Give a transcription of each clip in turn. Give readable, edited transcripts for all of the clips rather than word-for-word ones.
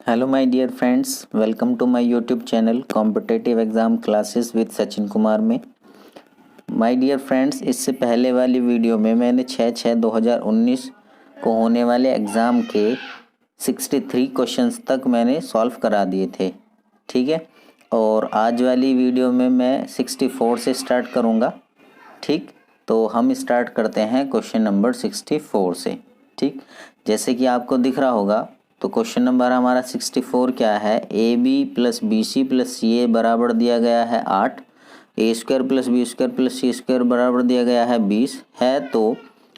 Hello my dear friends, welcome to my YouTube channel competitive exam classes with Sachin Kumar में। My dear friends, इससे पहले वाली video में मैंने 6/6/2019 को होने वाले एग्ज़ाम के 63 क्वेश्चंस तक मैंने सॉल्व करा दिए थे, ठीक है। और आज वाली वीडियो में मैं 64 से स्टार्ट करूँगा, ठीक। तो हम स्टार्ट करते हैं क्वेश्चन नंबर 64 से, ठीक। जैसे कि आपको दिख रहा होगा, तो क्वेश्चन नंबर हमारा 64 क्या है, A B plus B C plus C A बराबर दिया गया है 8, A square plus B square plus C square बराबर दिया गया है 20 है। तो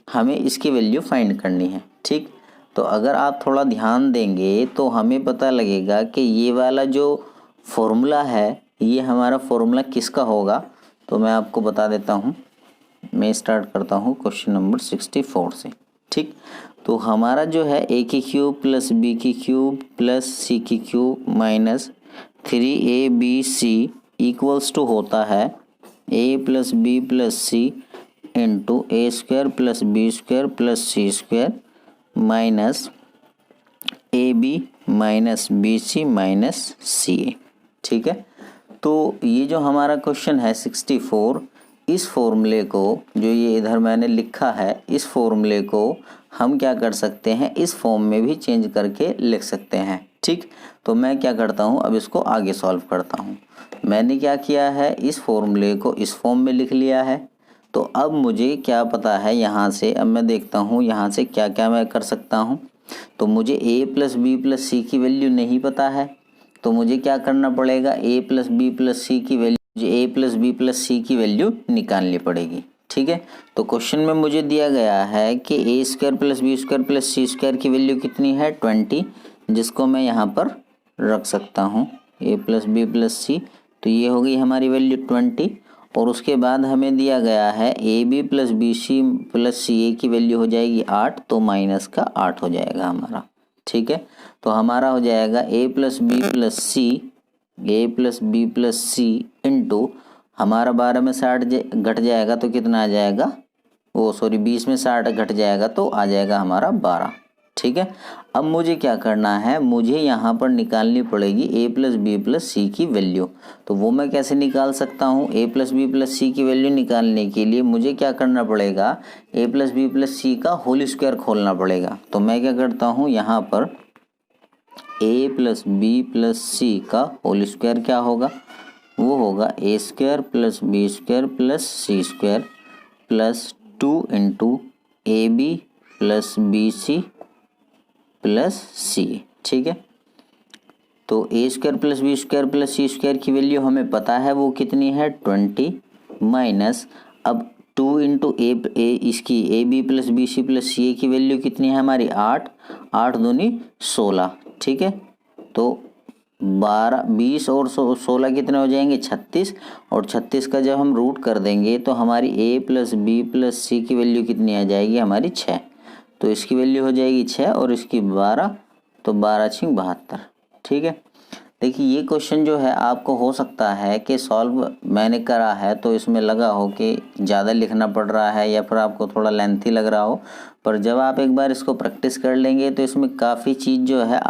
हमें इसकी वैल्यू फाइंड करनी है, ठीक। तो अगर आप थोड़ा ध्यान देंगे तो हमें पता लगेगा कि ये वाला जो फॉर्मूला है, ये हमारा फॉर्मूला किसका होगा। तो मैं आपको बता देता हूँ। मैं स्टार्ट करता हूँ क्वेश्चन नंबर 64 से, ठीक। तो हमारा जो है ए की क्यूब प्लस बी की क्यूब प्लस सी की cube minus 3ab equals to होता है A plus B plus C into A square plus B square plus C square minus A B minus B C minus C A, ठीक है। तो ये जो हमारा question है 64, इस फॉर्मूले को जो ये इधर मैंने लिखा है, इस फॉर्मूले को हम क्या कर सकते हैं, इस फॉर्म में भी चेंज करके लिख सकते हैं, ठीक। तो मैं क्या करता हूँ, अब इसको आगे सॉल्व करता हूँ। मैंने क्या किया है, इस फॉर्मूले को इस फॉर्म में लिख लिया है। तो अब मुझे क्या पता है, यहाँ से अब मैं देखता हूँ यहाँ से क्या क्या मैं कर सकता हूँ। तो मुझे ए प्लस बी प्लस सी की वैल्यू नहीं पता है, तो मुझे क्या करना पड़ेगा, ए प्लस बी प्लस सी की वैल्यू, ए प्लस बी प्लस सी की वैल्यू निकालनी पड़ेगी, ठीक है। तो क्वेश्चन में मुझे दिया गया है कि A square plus B square plus C square की वैल्यू कितनी है 20, जिसको मैं यहाँ पर रख सकता हूँ ए प्लस बी प्लस सी। तो ये हो गई हमारी वैल्यू 20। और उसके बाद हमें दिया गया है A B plus B C plus C A की वैल्यू हो जाएगी 8, तो माइनस का 8 हो जाएगा हमारा, ठीक है। तो हमारा हो जाएगा ए प्लस बी प्लस सी, ए plus B plus C into हमारा 12 में 60 घट जाएगा तो कितना आ जाएगा, 20 में 60 घट जाएगा तो आ जाएगा हमारा 12, ठीक है। अब मुझे क्या करना है, मुझे यहाँ पर निकालनी पड़ेगी ए प्लस बी प्लस सी की वैल्यू। तो वो मैं कैसे निकाल सकता हूँ, ए प्लस बी प्लस सी की वैल्यू निकालने के लिए मुझे क्या करना पड़ेगा, ए प्लस बी प्लस सी का होल स्क्वायर खोलना पड़ेगा। तो मैं क्या करता हूँ, यहाँ पर A plus B plus C का होल स्क्वायर क्या होगा, वो होगा A square plus B square plus C square plus 2 into A B plus B C plus C, ठीक है। तो A square plus B square plus C square की value हमें पता है वो कितनी है 20, माइनस अब 2 इंटू ए इसकी A B plus B C plus C A की वैल्यू कितनी है हमारी 8, 8 दूनी 16, ठीक है। तो 12 20 और 16 कितने हो जाएंगे 36, और 36 का जब हम रूट कर देंगे तो हमारी ए प्लस बी प्लस सी की वैल्यू कितनी आ जाएगी हमारी 6। तो इसकी वैल्यू हो जाएगी 6 और इसकी 12, तो 12 × 72, ठीक है। देखिए ये क्वेश्चन जो है आपको हो सकता है कि सॉल्व मैंने करा है तो इसमें लगा हो कि ज़्यादा लिखना पड़ रहा है या फिर आपको थोड़ा लेंथी लग रहा हो, पर जब आप एक बार इसको प्रैक्टिस कर लेंगे तो इसमें काफ़ी चीज़ जो है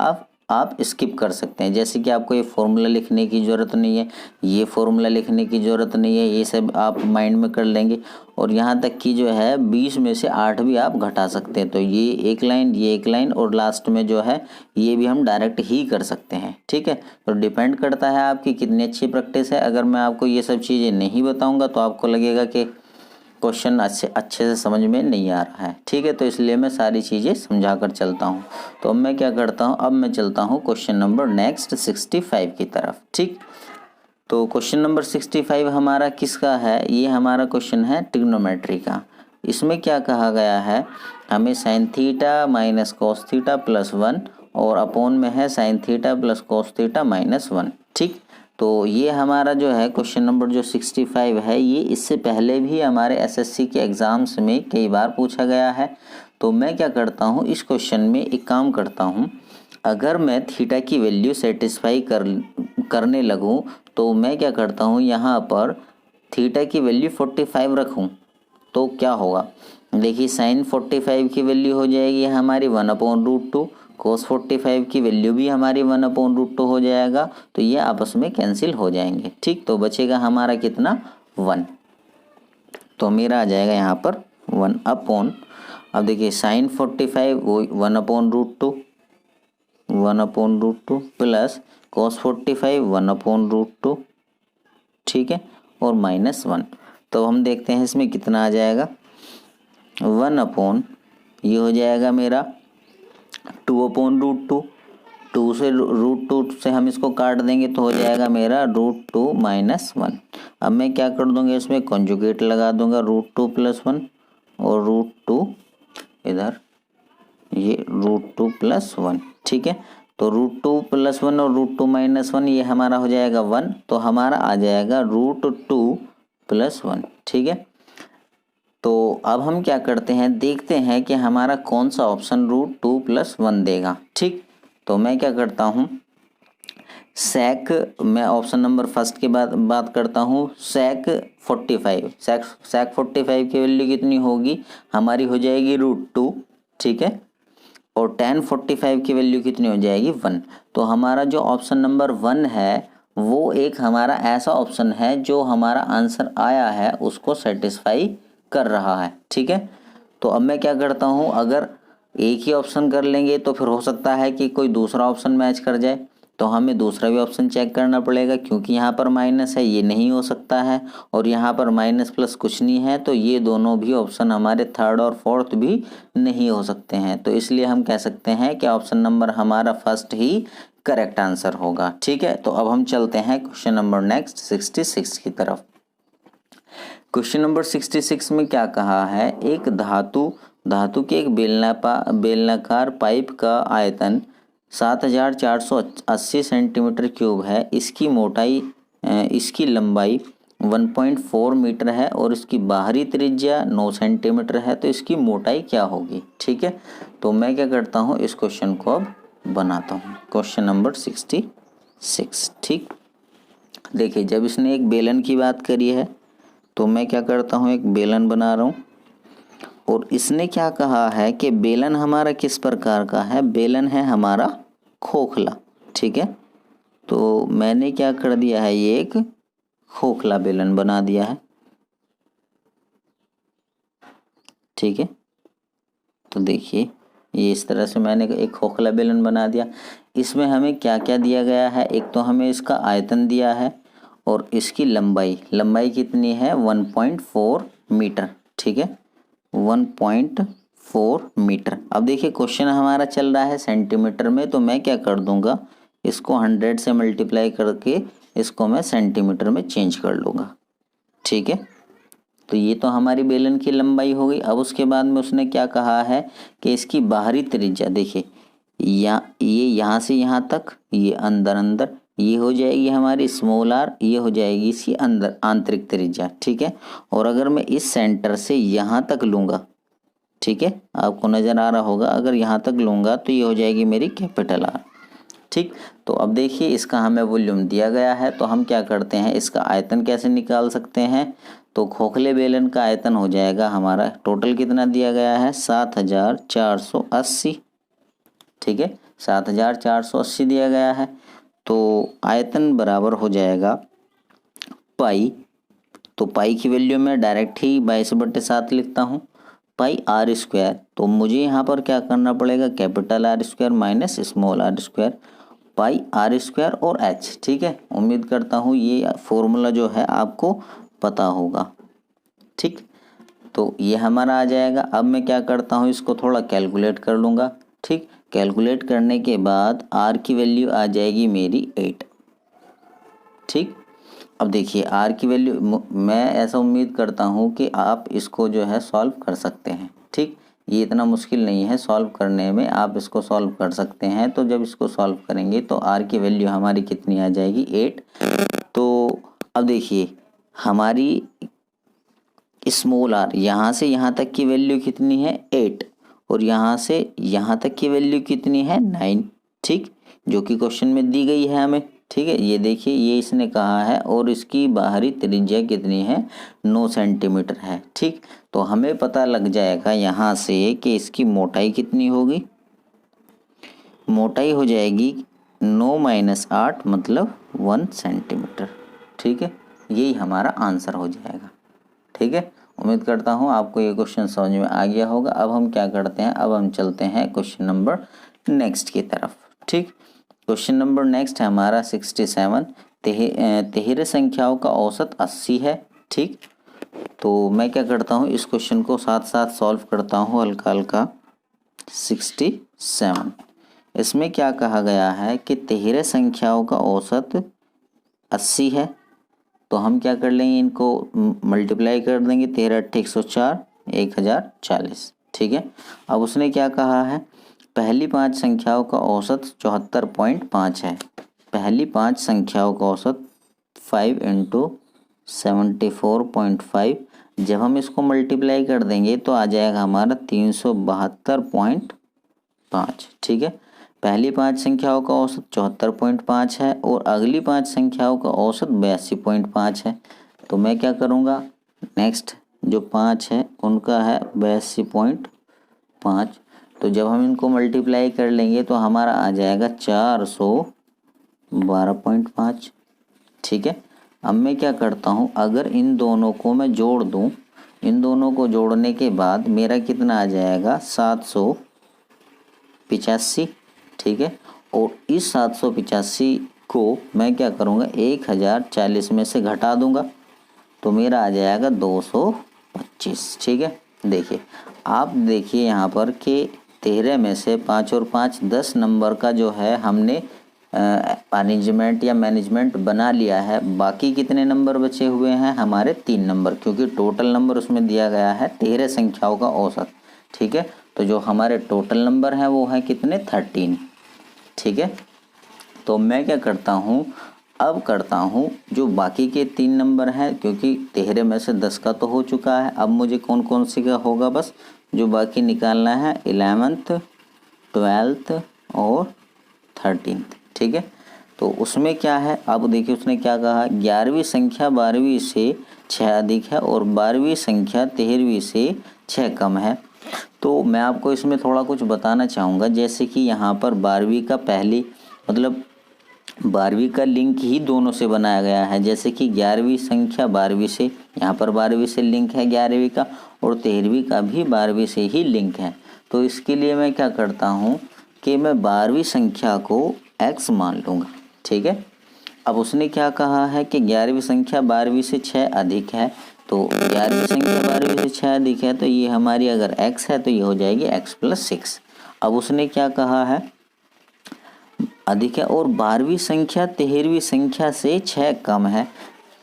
आप स्किप कर सकते हैं। जैसे कि आपको ये फॉर्मूला लिखने की ज़रूरत नहीं है, ये फॉर्मूला लिखने की ज़रूरत नहीं है, ये सब आप माइंड में कर लेंगे। और यहाँ तक कि जो है 20 में से 8 भी आप घटा सकते हैं। तो ये एक लाइन, ये एक लाइन, और लास्ट में जो है ये भी हम डायरेक्ट ही कर सकते हैं, ठीक है। तो डिपेंड करता है आपकी कितनी अच्छी प्रैक्टिस है। अगर मैं आपको ये सब चीज़ें नहीं बताऊँगा तो आपको लगेगा कि क्वेश्चन अच्छे से समझ में नहीं आ रहा है, ठीक है। तो इसलिए मैं सारी चीज़ें समझा कर चलता हूँ। तो अब मैं क्या करता हूँ, अब मैं चलता हूँ क्वेश्चन नंबर नेक्स्ट 65 की तरफ, ठीक। तो क्वेश्चन नंबर 65 हमारा किसका है, ये हमारा क्वेश्चन है ट्रिग्नोमेट्री का। इसमें क्या कहा गया है, हमें sine theta minus cos theta plus 1 और अपॉन में है sine theta plus cos theta minus 1, ठीक। तो ये हमारा जो है क्वेश्चन नंबर जो 65 है, ये इससे पहले भी हमारे एसएससी के एग्ज़ाम्स में कई बार पूछा गया है। तो मैं क्या करता हूँ, इस क्वेश्चन में एक काम करता हूँ, अगर मैं थीटा की वैल्यू सेटिस्फाई करने लगूँ तो मैं क्या करता हूँ, यहाँ पर थीटा की वैल्यू 45 रखूँ तो क्या होगा। देखिए साइन 45 की वैल्यू हो जाएगी हमारी 1/√2, cos 45 की वैल्यू भी हमारी 1/√2 हो जाएगा, तो ये आपस में कैंसिल हो जाएंगे। ठीक, तो बचेगा हमारा कितना 1, तो मेरा आ जाएगा यहाँ पर 1/। अब देखिए sin 45 वो 1/√2 प्लस cos 45 1/√2, ठीक है, और -1। तो हम देखते हैं इसमें कितना आ जाएगा 1/, ये हो जाएगा मेरा 2/√2, 2 से √2 से हम इसको काट देंगे तो हो जाएगा मेरा √2 - 1। अब मैं क्या कर दूंगा, इसमें कॉन्जुगेट लगा दूंगा √2 + 1 और √2 इधर ये √2 + 1, ठीक है। तो √2 + 1 और √2 - 1 ये हमारा हो जाएगा 1, तो हमारा आ जाएगा √2 + 1, ठीक है। तो अब हम क्या करते हैं, देखते हैं कि हमारा कौन सा ऑप्शन √2 + 1 देगा। ठीक, तो मैं क्या करता हूँ, सेक, मैं ऑप्शन नंबर फर्स्ट की बात करता हूँ। सेक 45 की वैल्यू कितनी होगी हमारी, हो जाएगी √2, ठीक है, और tan 45 की वैल्यू कितनी हो जाएगी 1। तो हमारा जो ऑप्शन नंबर 1 है वो एक हमारा ऐसा ऑप्शन है जो हमारा आंसर आया है उसको सेटिस्फाई कर रहा है, ठीक है। तो अब मैं क्या करता हूँ, अगर एक ही ऑप्शन कर लेंगे तो फिर हो सकता है कि कोई दूसरा ऑप्शन मैच कर जाए, तो हमें दूसरा भी ऑप्शन चेक करना पड़ेगा, क्योंकि यहाँ पर माइनस है, ये नहीं हो सकता है, और यहाँ पर माइनस प्लस कुछ नहीं है, तो ये दोनों भी ऑप्शन हमारे थर्ड और फोर्थ भी नहीं हो सकते हैं। तो इसलिए हम कह सकते हैं कि ऑप्शन नंबर हमारा फर्स्ट ही करेक्ट आंसर होगा, ठीक है। तो अब हम चलते हैं क्वेश्चन नंबर नेक्स्ट 66 की तरफ। क्वेश्चन नंबर 66 में क्या कहा है, एक धातु के एक बेलनाकार पाइप का आयतन 7480 सेंटीमीटर क्यूब है। इसकी लंबाई 1.4 मीटर है और इसकी बाहरी त्रिज्या 9 सेंटीमीटर है, तो इसकी मोटाई क्या होगी, ठीक है। तो मैं क्या करता हूँ, इस क्वेश्चन को अब बनाता हूँ। क्वेश्चन नंबर 66, ठीक। देखिए, जब इसने एक बेलन की बात करी है तो मैं क्या करता हूँ, एक बेलन बना रहा हूँ, और इसने क्या कहा है कि बेलन हमारा किस प्रकार का है, बेलन है हमारा खोखला, ठीक है। तो मैंने क्या कर दिया है, ये एक खोखला बेलन बना दिया है, ठीक है। तो देखिए, ये इस तरह से मैंने एक खोखला बेलन बना दिया। इसमें हमें क्या क्या दिया गया है, एक तो हमें इसका आयतन दिया है और इसकी लंबाई कितनी है 1.4 मीटर, ठीक है, 1.4 मीटर। अब देखिए, क्वेश्चन हमारा चल रहा है सेंटीमीटर में, तो मैं क्या कर दूंगा, इसको 100 से मल्टीप्लाई करके इसको मैं सेंटीमीटर में चेंज कर लूँगा, ठीक है। तो ये तो हमारी बेलन की लंबाई हो गई। अब उसके बाद में उसने क्या कहा है कि इसकी बाहरी त्रिज्या, देखिए ये यहाँ से यहाँ तक, ये अंदर ये हो जाएगी हमारी स्मॉल r, ये हो जाएगी इसकी अंदर आंतरिक त्रिज्या, ठीक है। और अगर मैं इस सेंटर से यहाँ तक लूँगा, ठीक है, आपको नज़र आ रहा होगा, अगर यहाँ तक लूँगा तो ये हो जाएगी मेरी कैपिटल R, ठीक। तो अब देखिए, इसका हमें वॉल्यूम दिया गया है, तो हम क्या करते हैं, इसका आयतन कैसे निकाल सकते हैं। तो खोखले बेलन का आयतन हो जाएगा हमारा, टोटल कितना दिया गया है 7480, ठीक है, 7480 दिया गया है। तो आयतन बराबर हो जाएगा पाई, तो पाई की वैल्यू मैं डायरेक्ट ही 22/7 लिखता हूँ, पाई r²। तो मुझे यहाँ पर क्या करना पड़ेगा, capital R² minus small r², पाई r² और h, ठीक है। उम्मीद करता हूँ ये फॉर्मूला जो है आपको पता होगा, ठीक। तो ये हमारा आ जाएगा। अब मैं क्या करता हूँ, इसको थोड़ा कैलकुलेट कर लूँगा, ठीक। कैलकुलेट करने के बाद r की वैल्यू आ जाएगी मेरी 8, ठीक। अब देखिए, r की वैल्यू, मैं ऐसा उम्मीद करता हूँ कि आप इसको जो है सॉल्व कर सकते हैं, ठीक। ये इतना मुश्किल नहीं है सॉल्व करने में, आप इसको सॉल्व कर सकते हैं। तो जब इसको सॉल्व करेंगे तो r की वैल्यू हमारी कितनी आ जाएगी 8। तो अब देखिए, हमारी स्मॉल r यहाँ से यहाँ तक की वैल्यू कितनी है 8, और यहाँ से यहाँ तक की वैल्यू कितनी है 9, ठीक, जो कि क्वेश्चन में दी गई है हमें, ठीक है। ये देखिए, ये इसने कहा है, और इसकी बाहरी त्रिज्या कितनी है 9 सेंटीमीटर है, ठीक। तो हमें पता लग जाएगा यहाँ से कि इसकी मोटाई कितनी होगी, मोटाई हो जाएगी 9 - 8 मतलब 1 सेंटीमीटर। ठीक है, यही हमारा आंसर हो जाएगा। ठीक है, उम्मीद करता हूँ आपको ये क्वेश्चन समझ में आ गया होगा। अब हम क्या करते हैं, अब हम चलते हैं क्वेश्चन नंबर नेक्स्ट की तरफ। ठीक, क्वेश्चन नंबर नेक्स्ट है हमारा 67। तिहरे संख्याओं का औसत 80 है। ठीक, तो मैं क्या करता हूँ, इस क्वेश्चन को साथ साथ सॉल्व करता हूँ हल्का हल्का। 67, इसमें क्या कहा गया है कि तिहरे संख्याओं का औसत 80 है। तो हम क्या कर लेंगे, इनको मल्टीप्लाई कर देंगे। 13 × 8 = 104, 1040। ठीक है, अब उसने क्या कहा है, पहली 5 संख्याओं का औसत 74.5 है। पहली 5 संख्याओं का औसत 5 × 74.5, जब हम इसको मल्टीप्लाई कर देंगे तो आ जाएगा हमारा 372.5। ठीक है, पहली 5 संख्याओं का औसत 74.5 है और अगली 5 संख्याओं का औसत 82.5 है। तो मैं क्या करूँगा, नेक्स्ट जो 5 है उनका है 82.5। तो जब हम इनको मल्टीप्लाई कर लेंगे तो हमारा आ जाएगा 412.5। ठीक है, अब मैं क्या करता हूँ, अगर इन दोनों को मैं जोड़ दूँ, इन दोनों को जोड़ने के बाद मेरा कितना आ जाएगा, 785। ठीक है, और इस 785 को मैं क्या करूँगा, 1040 में से घटा दूँगा तो मेरा आ जाएगा 225। ठीक है, देखिए आप देखिए यहाँ पर कि 13 में से 5 और 5 10 नंबर का जो है हमने अरेंजमेंट या मैनेजमेंट बना लिया है। बाकी कितने नंबर बचे हुए हैं, हमारे 3 नंबर, क्योंकि टोटल नंबर उसमें दिया गया है 13 संख्याओं का औसत। ठीक है, तो जो हमारे टोटल नंबर हैं वो है कितने, 13। ठीक है, तो मैं क्या करता हूँ, अब करता हूँ जो बाकी के 3 नंबर हैं, क्योंकि 13 में से 10 का तो हो चुका है। अब मुझे कौन कौन सी का होगा, बस जो बाकी निकालना है 11th 12th और 13th। ठीक है, तो उसमें क्या है, अब देखिए उसने क्या कहा, 11वीं संख्या 12वीं से 6 अधिक है और 12वीं संख्या 13वीं से 6 कम है। तो मैं आपको इसमें थोड़ा कुछ बताना चाहूँगा, जैसे कि यहाँ पर 12वीं का पहली मतलब 12वीं का लिंक ही दोनों से बनाया गया है। जैसे कि 11वीं संख्या 12वीं से, यहाँ पर 12वीं से लिंक है 11वीं का, और 13वीं का भी 12वीं से ही लिंक है। तो इसके लिए मैं क्या करता हूँ कि मैं 12वीं संख्या को x मान लूँगा। ठीक है, अब उसने क्या कहा है कि 11वीं संख्या 12वीं से 6 अधिक है। तो 11वीं संख्या 12वीं से 6 अधिक है, तो ये हमारी अगर x है तो ये हो जाएगी x + 6। अब उसने क्या कहा है, अधिक है और 12वीं संख्या 13वीं संख्या से 6 कम है।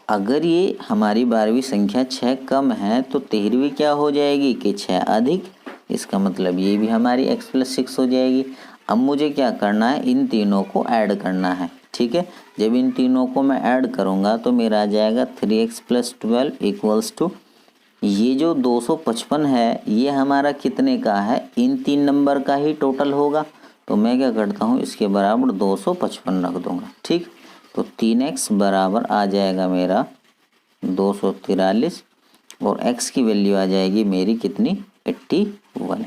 अगर ये हमारी 12वीं संख्या 6 कम है तो 13वीं क्या हो जाएगी कि 6 अधिक, इसका मतलब ये भी हमारी x + 6 हो जाएगी। अब मुझे क्या करना है, इन तीनों को ऐड करना है। ठीक है, जब इन तीनों को मैं ऐड करूँगा तो मेरा आ जाएगा 3x + 12 = ये जो 255 है ये हमारा कितने का है, इन 3 नंबर का ही टोटल होगा। तो मैं क्या करता हूँ, इसके बराबर 255 रख दूँगा। ठीक, तो 3x बराबर आ जाएगा मेरा 243 और x की वैल्यू आ जाएगी मेरी कितनी, 81।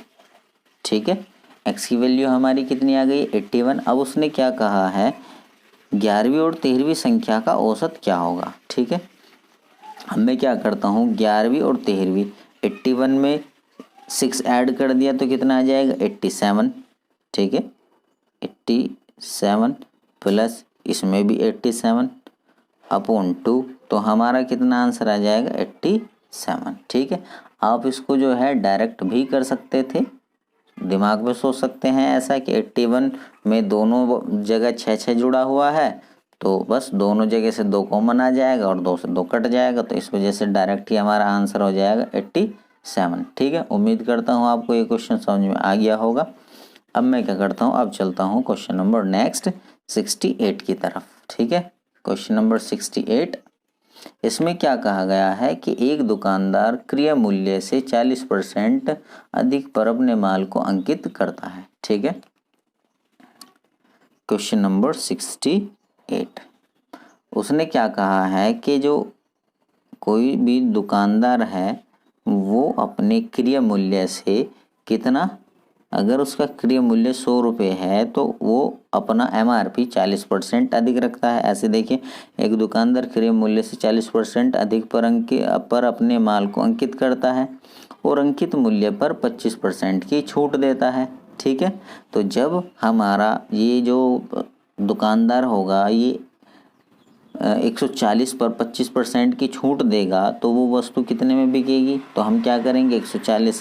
ठीक है, x की वैल्यू हमारी कितनी आ गई, 81। अब उसने क्या कहा है, 11वीं और 13वीं संख्या का औसत क्या होगा। ठीक है, अब मैं क्या करता हूँ, 11वीं और 13वीं, 81 में 6 ऐड कर दिया तो कितना आ जाएगा, 87। ठीक है, 87 प्लस इसमें भी 87 अपॉन 2, तो हमारा कितना आंसर आ जाएगा, 87। ठीक है, आप इसको जो है डायरेक्ट भी कर सकते थे, दिमाग में सोच सकते हैं ऐसा कि 81 में दोनों जगह 6 जुड़ा हुआ है, तो बस दोनों जगह से 2 कॉमन आ जाएगा और 2 से 2 कट जाएगा, तो इस वजह से डायरेक्ट ही हमारा आंसर हो जाएगा 87। ठीक है, उम्मीद करता हूँ आपको ये क्वेश्चन समझ में आ गया होगा। अब मैं क्या करता हूँ, अब चलता हूँ क्वेश्चन नंबर नेक्स्ट 68 की तरफ। ठीक है, क्वेश्चन नंबर 68, इसमें क्या कहा गया है कि एक दुकानदार क्रय मूल्य से 40% अधिक पर अपने माल को अंकित करता है। ठीक है, क्वेश्चन नंबर 68, उसने क्या कहा है कि जो कोई भी दुकानदार है वो अपने क्रय मूल्य से कितना अगर उसका क्रय मूल्य 100 रुपये है तो वो अपना MRP 40% अधिक रखता है। ऐसे देखिए, एक दुकानदार क्रय मूल्य से 40% अधिक पर अपने माल को अंकित करता है और अंकित मूल्य पर 25% की छूट देता है। ठीक है, तो जब हमारा ये जो दुकानदार होगा ये 140 पर 25% की छूट देगा तो वो वस्तु कितने में बिकेगी? तो हम क्या करेंगे, 140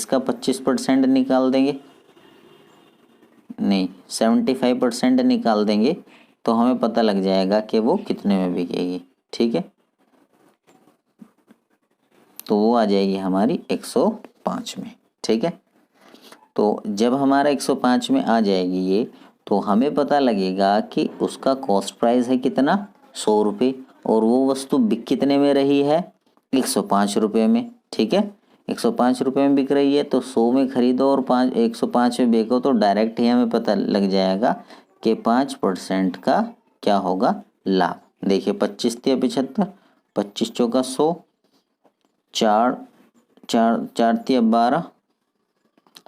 का 25% निकाल देंगे, नहीं 75% निकाल देंगे तो हमें पता लग जाएगा कि वो कितने में बिकेगी। ठीक है, तो वो आ जाएगी हमारी 105 में। ठीक है, तो जब हमारा 105 में आ जाएगी ये, तो हमें पता लगेगा कि उसका कॉस्ट प्राइस है कितना, 100 रुपये, और वो वस्तु बिक कितने में रही है, 105 रुपये में। ठीक है, 105 रुपये में बिक रही है तो 100 में खरीदो और 105 में बेचो तो डायरेक्ट ही हमें पता लग जाएगा कि 5% का क्या होगा, लाभ। देखिए 25 तिया 75, 25 चौका 100, 4 तिया 12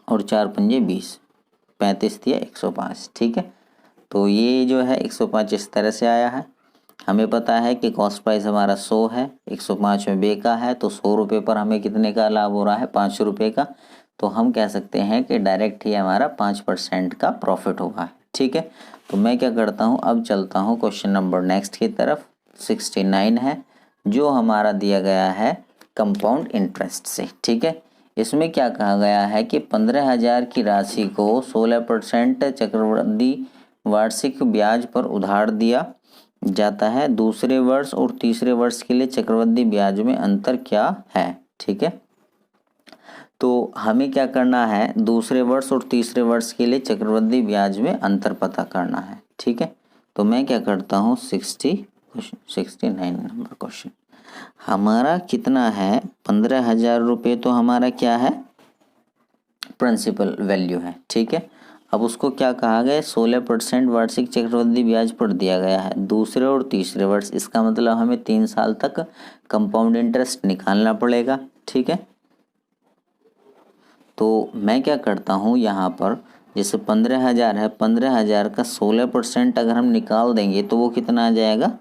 और 4 पंजे 20, 35 तिया 105। ठीक है, तो ये जो है 105 इस तरह से आया है। हमें पता है कि कॉस्ट प्राइस हमारा 100 है, 105 में बेचा है तो 100 रुपये पर हमें कितने का लाभ हो रहा है, 5 रुपये का। तो हम कह सकते हैं कि डायरेक्ट ही हमारा 5% का प्रॉफिट हुआ है। ठीक है, तो मैं क्या करता हूँ, अब चलता हूँ क्वेश्चन नंबर नेक्स्ट की तरफ। 69 है जो हमारा दिया गया है कंपाउंड इंटरेस्ट से। ठीक है, इसमें क्या कहा गया है कि 15,000 की राशि को 16% चक्रवृद्धि वार्षिक ब्याज पर उधार दिया जाता है। दूसरे वर्ष और तीसरे वर्ष के लिए चक्रवृद्धि ब्याज में अंतर क्या है? ठीक है, तो हमें क्या करना है, दूसरे वर्ष और तीसरे वर्ष के लिए चक्रवृद्धि ब्याज में अंतर पता करना है। ठीक है, तो मैं क्या करता हूँ, 69 नंबर क्वेश्चन हमारा कितना है, 15,000 रुपये तो हमारा क्या है, प्रिंसिपल वैल्यू है। ठीक है, अब उसको क्या कहा गया, 16% वार्षिक चक्रवृद्धि ब्याज पर दिया गया है दूसरे और तीसरे वर्ष। इसका मतलब हमें 3 साल तक कंपाउंड इंटरेस्ट निकालना पड़ेगा। ठीक है, तो मैं क्या करता हूँ यहाँ पर, जैसे 15,000 है, 15,000 का 16% अगर हम निकाल देंगे तो वो कितना आ जाएगा,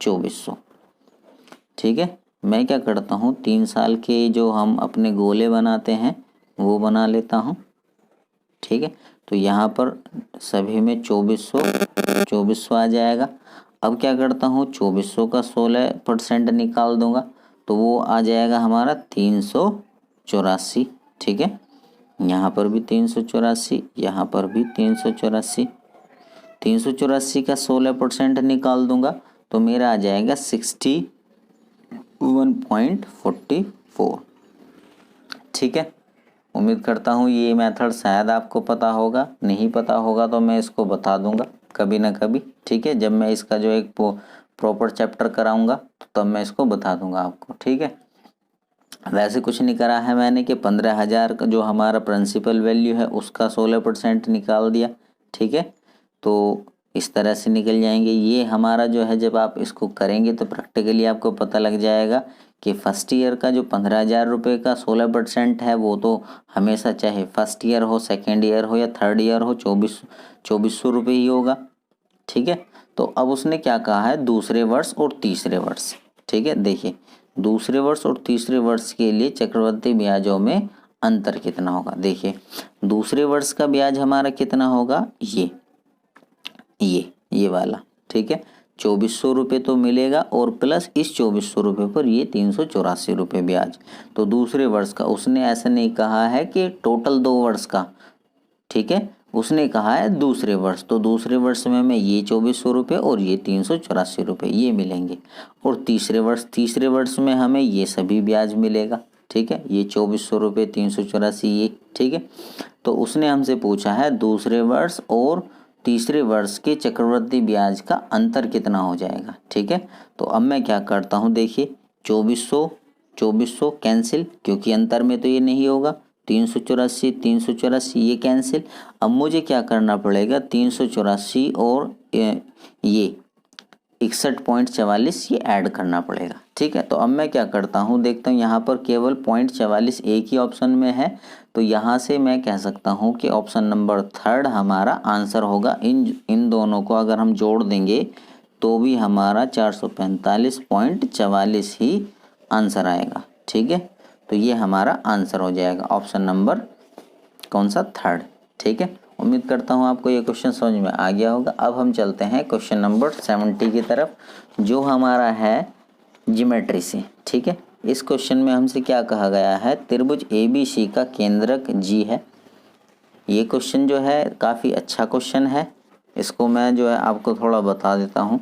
2400। ठीक है, मैं क्या करता हूँ, 3 साल के जो हम अपने गोले बनाते हैं वो बना लेता हूँ। ठीक है, तो यहाँ पर सभी में 2400 आ जाएगा। अब क्या करता हूँ, 2400 का 16% निकाल दूंगा तो वो आ जाएगा हमारा 384। ठीक है, यहाँ पर भी 384, यहाँ पर भी 384। 384 का 16% निकाल दूंगा तो मेरा आ जाएगा 61.44। ठीक है, उम्मीद करता हूँ ये मेथड शायद आपको पता होगा, नहीं पता होगा तो मैं इसको बता दूंगा कभी ना कभी। ठीक है, जब मैं इसका जो एक प्रॉपर चैप्टर कराऊंगा तो तब मैं इसको बता दूंगा आपको। ठीक है, वैसे कुछ नहीं करा है मैंने कि 15,000 का जो हमारा प्रिंसिपल वैल्यू है उसका 16% निकाल दिया। ठीक है, तो इस तरह से निकल जाएंगे। ये हमारा जो है, जब आप इसको करेंगे तो प्रैक्टिकली आपको पता लग जाएगा कि फर्स्ट ईयर का जो 15,000 रुपये का 16% है वो तो हमेशा, चाहे फर्स्ट ईयर हो, सेकेंड ईयर हो या थर्ड ईयर हो, 2400 रुपये ही होगा। ठीक है, तो अब उसने क्या कहा है, दूसरे वर्ष और तीसरे वर्ष। ठीक है, देखिए दूसरे वर्ष और तीसरे वर्ष के लिए चक्रवृद्धि ब्याजों में अंतर कितना होगा। देखिए दूसरे वर्ष का ब्याज हमारा कितना होगा, ये वाला। ठीक है, 2400 रुपये तो मिलेगा और प्लस इस 2400 रुपये पर ये 384 रुपये ब्याज। तो दूसरे वर्ष का उसने ऐसा नहीं कहा है कि टोटल 2 वर्ष का। ठीक है, उसने कहा है दूसरे वर्ष, तो दूसरे वर्ष में हमें ये 2400 रुपये और ये 384 रुपये ये मिलेंगे। और तीसरे वर्ष में हमें ये सभी ब्याज मिलेगा। ठीक है, ये 2400 रुपये, 384 ये। ठीक है, तो उसने हमसे पूछा है दूसरे वर्ष और तीसरे वर्ष के चक्रवृद्धि ब्याज का अंतर कितना हो जाएगा। ठीक है, तो अब मैं क्या करता हूँ, देखिए 2400 कैंसिल, क्योंकि अंतर में तो ये नहीं होगा। 384 ये कैंसिल। अब मुझे क्या करना पड़ेगा, 384 और ये 61.44 ये ऐड करना पड़ेगा। ठीक है, तो अब मैं क्या करता हूँ, देखता हूँ यहाँ पर केवल 0.44 एक ही ऑप्शन में है, तो यहाँ से मैं कह सकता हूँ कि ऑप्शन नंबर 3 हमारा आंसर होगा। इन दोनों को अगर हम जोड़ देंगे तो भी हमारा 445.44 ही आंसर आएगा। ठीक है, तो ये हमारा आंसर हो जाएगा ऑप्शन नंबर कौन सा, 3। ठीक है, उम्मीद करता हूँ आपको ये क्वेश्चन समझ में आ गया होगा। अब हम चलते हैं क्वेश्चन नंबर 70 की तरफ, जो हमारा है ज्योमेट्री से। ठीक है, इस क्वेश्चन में हमसे क्या कहा गया है, त्रिभुज ABC का केंद्रक G है। ये क्वेश्चन जो है काफ़ी अच्छा क्वेश्चन है, इसको मैं जो है आपको थोड़ा बता देता हूँ।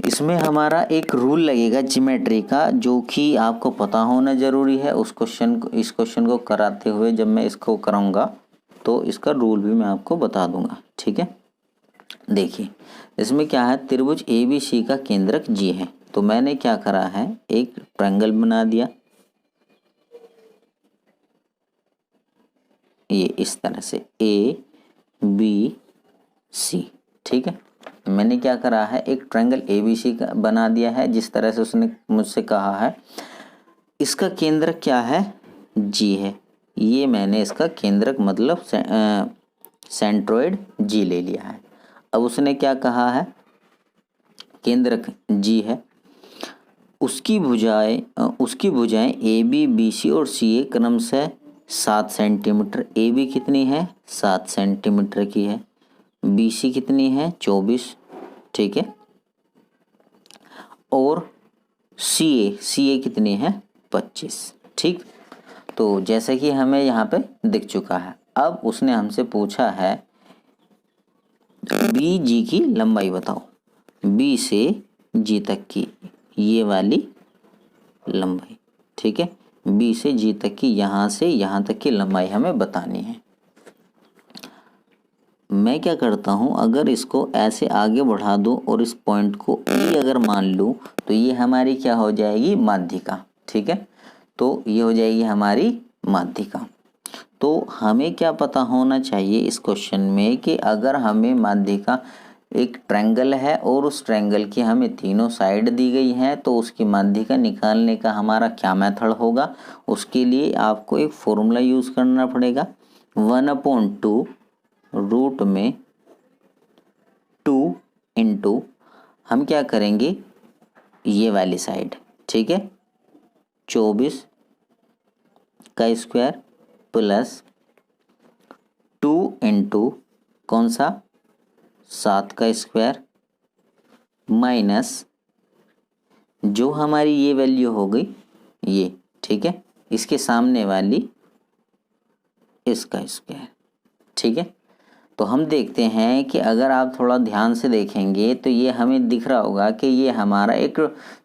इसमें हमारा एक रूल लगेगा ज्योमेट्री का, जो कि आपको पता होना ज़रूरी है। इस क्वेश्चन को कराते हुए जब मैं इसको कराऊंगा तो इसका रूल भी मैं आपको बता दूंगा। ठीक है, देखिए इसमें क्या है, त्रिभुज ABC का केंद्रक G है। तो मैंने क्या करा है, एक ट्रायंगल बना दिया, ये इस तरह से ABC। ठीक है, मैंने क्या करा है, एक ट्रायंगल ABC का बना दिया है, जिस तरह से उसने मुझसे कहा है। इसका केंद्रक क्या है, G है। ये मैंने इसका केंद्रक मतलब सेंट्रोइड G ले लिया है। अब उसने क्या कहा है, केंद्रक G है, उसकी भुजाएं AB, BC और CA क्रमशः 7 सेंटीमीटर। AB कितनी है, 7 सेंटीमीटर की है। BC कितनी है, 24। ठीक है, और CA कितनी है, 25। ठीक, तो जैसे कि हमें यहाँ पे दिख चुका है। अब उसने हमसे पूछा है BG की लंबाई बताओ, B से G तक की ये वाली लंबाई। ठीक है, B से G तक की यहाँ से यहाँ तक की लंबाई हमें बतानी है। मैं क्या करता हूँ, अगर इसको ऐसे आगे बढ़ा दूँ और इस पॉइंट को E अगर मान लूँ तो ये हमारी क्या हो जाएगी, माध्यिका। ठीक है, तो ये हो जाएगी हमारी माध्यिका। तो हमें क्या पता होना चाहिए इस क्वेश्चन में कि अगर हमें माध्यिका, एक ट्रायंगल है और उस ट्रायंगल की हमें तीनों साइड दी गई हैं, तो उसकी माध्यिका निकालने का हमारा क्या मेथड होगा। उसके लिए आपको एक फॉर्मूला यूज़ करना पड़ेगा, 1/2 रूट में 2 इंटू हम क्या करेंगे, ये वाली साइड। ठीक है, 24 का स्क्वायर प्लस 2 इंटू कौन सा, 7 का स्क्वायर माइनस जो हमारी ये वैल्यू हो गई ये। ठीक है, इसके सामने वाली इसका स्क्वायर। ठीक है, तो हम देखते हैं कि अगर आप थोड़ा ध्यान से देखेंगे तो ये हमें दिख रहा होगा कि ये हमारा एक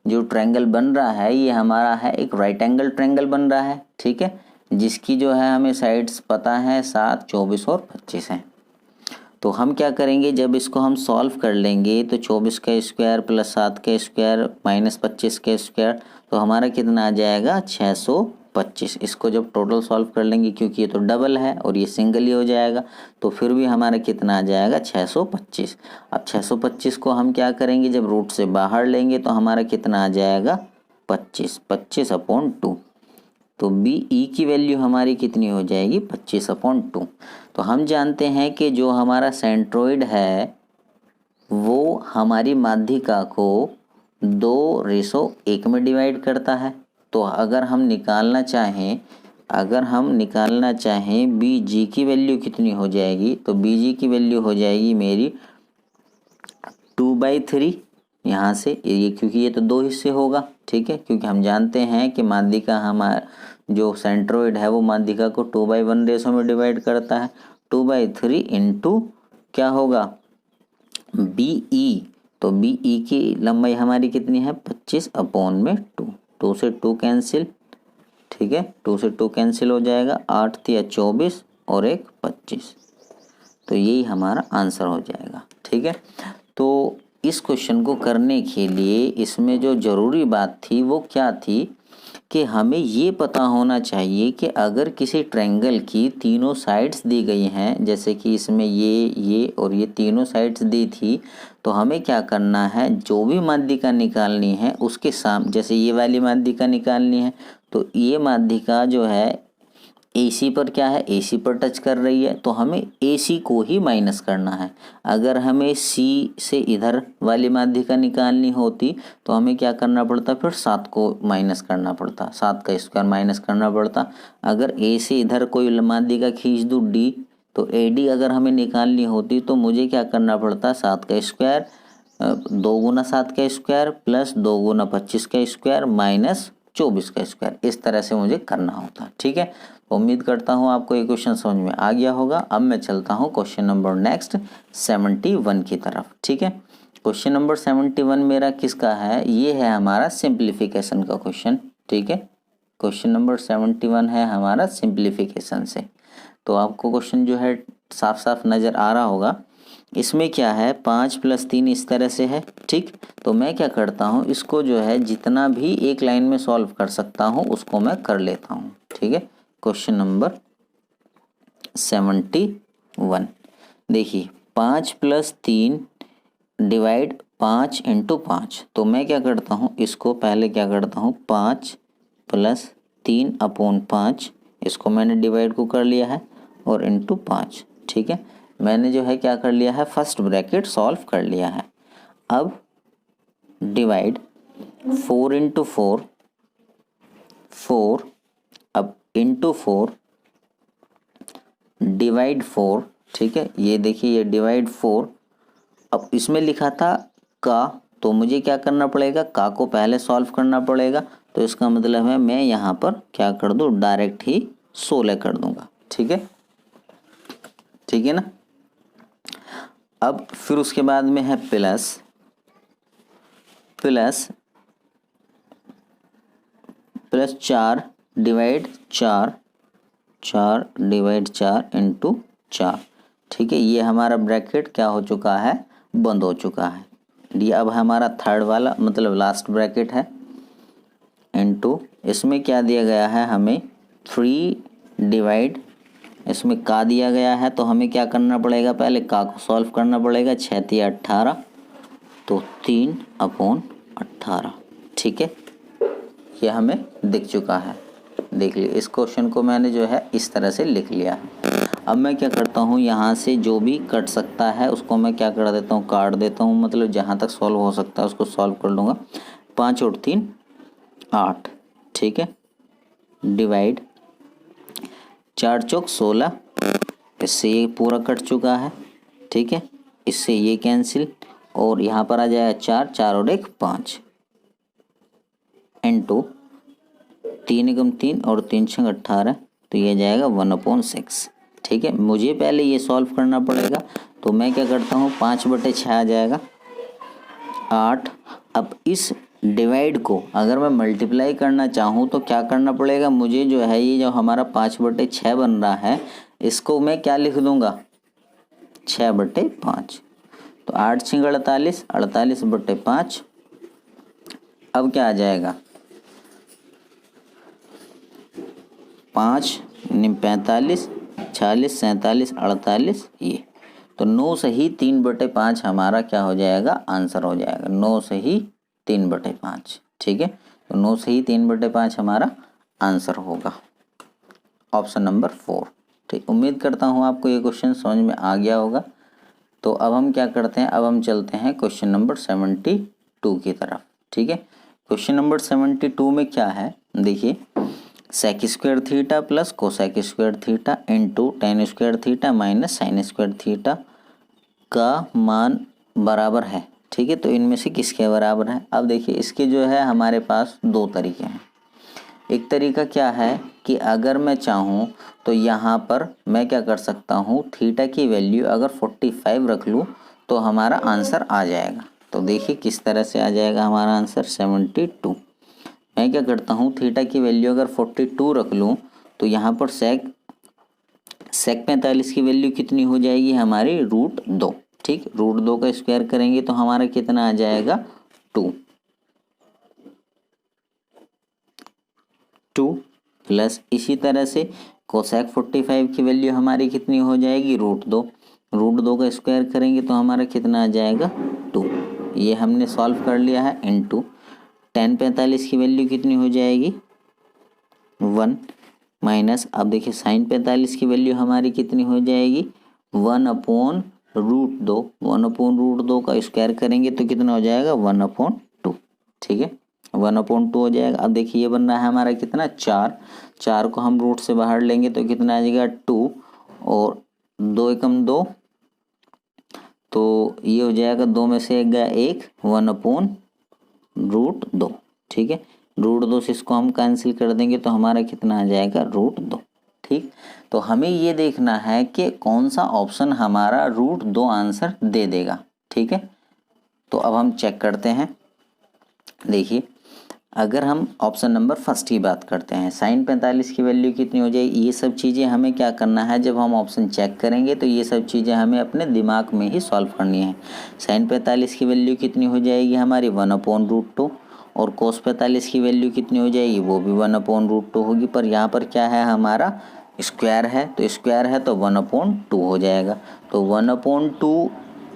जो ट्रायंगल बन रहा है, ये हमारा है एक राइट एंगल ट्रायंगल बन रहा है। ठीक है, जिसकी जो है हमें साइड्स पता है 7, 24 और 25 हैं। तो हम क्या करेंगे, जब इसको हम सॉल्व कर लेंगे तो 24 का स्क्वायर प्लस 7 का स्क्वायर माइनस 25 का स्क्वायर, तो हमारा कितना आ जाएगा, 625। इसको जब टोटल सॉल्व कर लेंगे, क्योंकि ये तो डबल है और ये सिंगल ही हो जाएगा, तो फिर भी हमारा कितना आ जाएगा, 625। अब 625 को हम क्या करेंगे, जब रूट से बाहर लेंगे तो हमारा कितना आ जाएगा, 25/2। तो BE की वैल्यू हमारी कितनी हो जाएगी, 25/2। तो हम जानते हैं कि जो हमारा सेंट्रोइड है वो हमारी माध्यिका को 2:1 में डिवाइड करता है। तो अगर हम निकालना चाहें BG की वैल्यू कितनी हो जाएगी, तो BG की वैल्यू हो जाएगी मेरी 2/3 यहाँ से, ये क्योंकि ये तो 2 हिस्से होगा। ठीक है, क्योंकि हम जानते हैं कि माध्यिका हमारा जो सेंट्रोइड है वो माध्यिका को 2/1 रेशो में डिवाइड करता है। 2/3 इंटू क्या होगा, BE। तो BE की लंबाई हमारी कितनी है, 25/2। 2 से 2 कैंसिल। ठीक है, 2 से 2 कैंसिल हो जाएगा, 8 × 24 और 1 25। तो यही हमारा आंसर हो जाएगा। ठीक है, तो इस क्वेश्चन को करने के लिए इसमें जो ज़रूरी बात थी वो क्या थी कि हमें ये पता होना चाहिए कि अगर किसी ट्रायंगल की तीनों साइड्स दी गई हैं, जैसे कि इसमें ये और ये तीनों साइड्स दी थी, तो हमें क्या करना है, जो भी माध्यिका निकालनी है उसके जैसे ये वाली माध्यिका निकालनी है, तो ये माध्यिका जो है AC पर क्या है, AC पर टच कर रही है, तो हमें AC को ही माइनस करना है। अगर हमें C से इधर वाली माध्यिका निकालनी होती तो हमें क्या करना पड़ता, फिर 7 को माइनस करना पड़ता, 7 का स्क्वायर माइनस करना पड़ता। अगर A से इधर कोई माध्यिका खींच दूँ D, तो AD अगर हमें निकालनी होती तो मुझे क्या करना पड़ता, 7 का स्क्वायर 2 गुना 7 का स्क्वायर प्लस 2 गुना 25 का स्क्वायर माइनस 24 का स्क्वायर, इस तरह से मुझे करना होता। ठीक है, तो उम्मीद करता हूँ आपको ये क्वेश्चन समझ में आ गया होगा। अब मैं चलता हूँ क्वेश्चन नंबर नेक्स्ट 71 की तरफ। ठीक है, क्वेश्चन नंबर 71 मेरा किसका है, ये है हमारा सिंप्लीफिकेशन का क्वेश्चन। ठीक है, क्वेश्चन नंबर 71 है हमारा सिंप्लीफिकेशन से। तो आपको क्वेश्चन जो है साफ साफ नज़र आ रहा होगा। इसमें क्या है, 5 + 3 इस तरह से है। ठीक, तो मैं क्या करता हूँ, इसको जो है जितना भी एक लाइन में सॉल्व कर सकता हूँ उसको मैं कर लेता हूँ। ठीक है, क्वेश्चन नंबर 71 देखिए, 5 + 3 डिवाइड 5 × 5, तो मैं क्या करता हूँ, इसको पहले क्या करता हूँ, 5 + 3/5, इसको मैंने डिवाइड को कर लिया है और इंटू 5। ठीक है, मैंने जो है क्या कर लिया है, फर्स्ट ब्रैकेट सॉल्व कर लिया है। अब डिवाइड 4 × 4, 4, अब इंटू 4 डिवाइड 4। ठीक है, ये देखिए ये डिवाइड 4। अब इसमें लिखा था का, तो मुझे क्या करना पड़ेगा, का को पहले सॉल्व करना पड़ेगा। तो इसका मतलब है मैं यहाँ पर क्या कर दूँ, डायरेक्ट ही 16 कर दूंगा। ठीक है, ठीक है ना। अब फिर उसके बाद में है प्लस 4 डिवाइड 4, 4 डिवाइड 4 इंटू 4। ठीक है, ये हमारा ब्रैकेट क्या हो चुका है, बंद हो चुका है। ये अब हमारा थर्ड वाला मतलब लास्ट ब्रैकेट है, इंटू इसमें क्या दिया गया है हमें, 3 डिवाइड, इसमें का दिया गया है, तो हमें क्या करना पड़ेगा, पहले का को सॉल्व करना पड़ेगा। 6 × 18, तो 3/18। ठीक है, ये हमें दिख चुका है। देख लीजिए, इस क्वेश्चन को मैंने जो है इस तरह से लिख लिया है। अब मैं क्या करता हूँ, यहाँ से जो भी कट सकता है उसको मैं क्या कर देता हूँ, काट देता हूँ, मतलब जहाँ तक सॉल्व हो सकता है उसको सॉल्व कर लूँगा। 5 और 3 8। ठीक है, डिवाइड 4 चौक 16, इससे ये पूरा कट चुका है। ठीक है, इससे ये कैंसिल और यहाँ पर आ जाएगा 4, 4 और 1 5, इंटू 3 × 3 और 3 × 6 18, तो ये जाएगा 1/6। ठीक है, मुझे पहले ये सॉल्व करना पड़ेगा, तो मैं क्या करता हूँ, 5/6 आ जाएगा 8। अब इस डिवाइड को अगर मैं मल्टीप्लाई करना चाहूँ तो क्या करना पड़ेगा, मुझे जो है ये जो हमारा 5/6 बन रहा है, इसको मैं क्या लिख दूंगा, 6/5। तो 8 × 6 48, 48/5। अब क्या आ जाएगा, 5 × 45, 46, 47, 48, ये तो 9 सही 3/5 हमारा क्या हो जाएगा, आंसर हो जाएगा 9 सही 3/5। ठीक है, तो 9 सही 3/5 हमारा आंसर होगा, ऑप्शन नंबर 4। ठीक, उम्मीद करता हूँ आपको ये क्वेश्चन समझ में आ गया होगा। तो अब हम क्या करते हैं, अब हम चलते हैं क्वेश्चन नंबर 72 की तरफ। ठीक है, क्वेश्चन नंबर 72 में क्या है, देखिए, sec² theta plus cosec² theta into tan² theta minus sin² theta का मान बराबर है। ठीक है, तो इनमें से किसके बराबर है। अब देखिए, इसके जो है हमारे पास दो तरीके हैं। एक तरीका क्या है कि अगर मैं चाहूँ तो यहाँ पर मैं क्या कर सकता हूँ, थीटा की वैल्यू अगर 45 रख लूँ तो हमारा आंसर आ जाएगा। तो देखिए किस तरह से आ जाएगा हमारा आंसर 72। मैं क्या करता हूँ, थीटा की वैल्यू अगर 42 रख लूँ तो यहाँ पर सेक 45 की वैल्यू कितनी हो जाएगी हमारी, √2। ठीक, √2 का स्क्वायर करेंगे तो हमारा कितना आ जाएगा, 2। 2 प्लस इसी तरह से कोसेक 45 की वैल्यू हमारी कितनी हो जाएगी, √2। √2 का स्क्वायर करेंगे तो हमारा कितना आ जाएगा, 2। ये हमने सॉल्व कर लिया है। इनटू tan 45 की वैल्यू कितनी हो जाएगी, 1 माइनस, अब देखिए sin 45 की वैल्यू हमारी कितनी हो जाएगी, 1/√2। 1/√2 का स्क्वायर करेंगे तो कितना हो जाएगा, 1/2। ठीक है, 1/2 हो जाएगा। अब देखिए ये बन रहा है हमारा कितना, 4 को हम रूट से बाहर लेंगे तो कितना आ जाएगा, 2 और 2 एकम 2, तो ये हो जाएगा 2 में से 1 गया 1, 1/√2। ठीक है, √2 से इसको हम कैंसिल कर देंगे तो हमारा कितना आ जाएगा, √2। ठीक, तो हमें ये देखना है कि कौन सा ऑप्शन हमारा √2 आंसर दे देगा। ठीक है, तो अब हम चेक करते हैं। देखिए अगर हम ऑप्शन नंबर फर्स्ट की बात करते हैं, sin 45 की वैल्यू कितनी हो जाएगी, ये सब चीज़ें हमें क्या करना है, जब हम ऑप्शन चेक करेंगे तो ये सब चीज़ें हमें अपने दिमाग में ही सॉल्व करनी है। sin 45 की वैल्यू कितनी हो जाएगी हमारी, 1/√2 और cos 45 की वैल्यू कितनी हो जाएगी, वो भी 1/√2 होगी। पर यहाँ पर क्या है, हमारा स्क्वायर है, तो स्क्वायर है तो 1/2 हो जाएगा। तो 1/2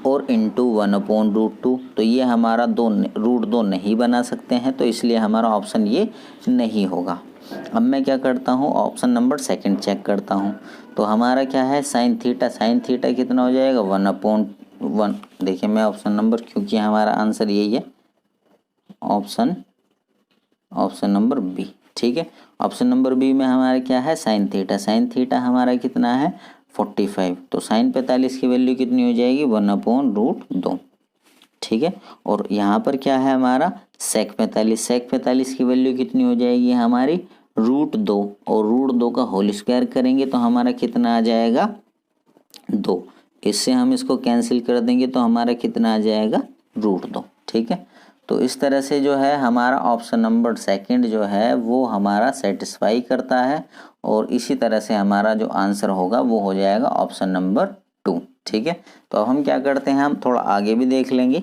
और इंटू 1/√2, तो ये हमारा √2 नहीं बना सकते हैं, तो इसलिए हमारा ऑप्शन ये नहीं होगा। अब मैं क्या करता हूँ, ऑप्शन नंबर सेकंड चेक करता हूँ। तो हमारा क्या है, sin थीटा कितना हो जाएगा, 1/1। देखिए मैं ऑप्शन नंबर, क्योंकि हमारा आंसर यही है, ऑप्शन नंबर बी। ठीक है, ऑप्शन नंबर बी में हमारा क्या है, sin थीटा हमारा कितना है, 45। तो sin 45 की वैल्यू कितनी हो जाएगी, 1/√2। ठीक है, और यहाँ पर क्या है हमारा sec 45 की वैल्यू कितनी हो जाएगी हमारी, √2 और √2 का होल स्क्वायर करेंगे तो हमारा कितना आ जाएगा, 2। इससे हम इसको कैंसिल कर देंगे तो हमारा कितना आ जाएगा, √2। ठीक है, तो इस तरह से जो है हमारा ऑप्शन नंबर सेकंड जो है वो हमारा सेटिस्फाई करता है, और इसी तरह से हमारा जो आंसर होगा वो हो जाएगा ऑप्शन नंबर 2। ठीक है, तो अब हम क्या करते हैं, हम थोड़ा आगे भी देख लेंगे।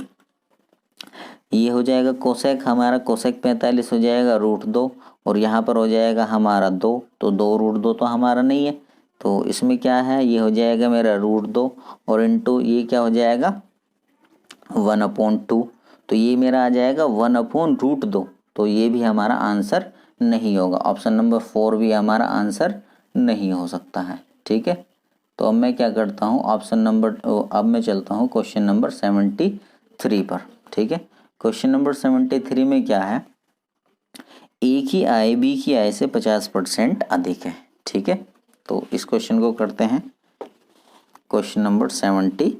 ये हो जाएगा कोसेक, हमारा कोसेक 45 हो जाएगा √2 और यहाँ पर हो जाएगा हमारा 2, तो 2√2 तो हमारा नहीं है, तो इसमें क्या है, ये हो जाएगा मेरा √2 और इंटू ये क्या हो जाएगा, 1/2, तो ये मेरा आ जाएगा 1/√2। तो ये भी हमारा आंसर नहीं होगा, ऑप्शन नंबर 4 भी हमारा आंसर नहीं हो सकता है। ठीक है, तो अब मैं क्या करता हूँ, अब मैं चलता हूँ क्वेश्चन नंबर 73 पर। ठीक है, क्वेश्चन नंबर 73 में क्या है, ए की आय बी की आय से 50% अधिक है। ठीक है, तो इस क्वेश्चन को करते हैं, क्वेश्चन नंबर 73।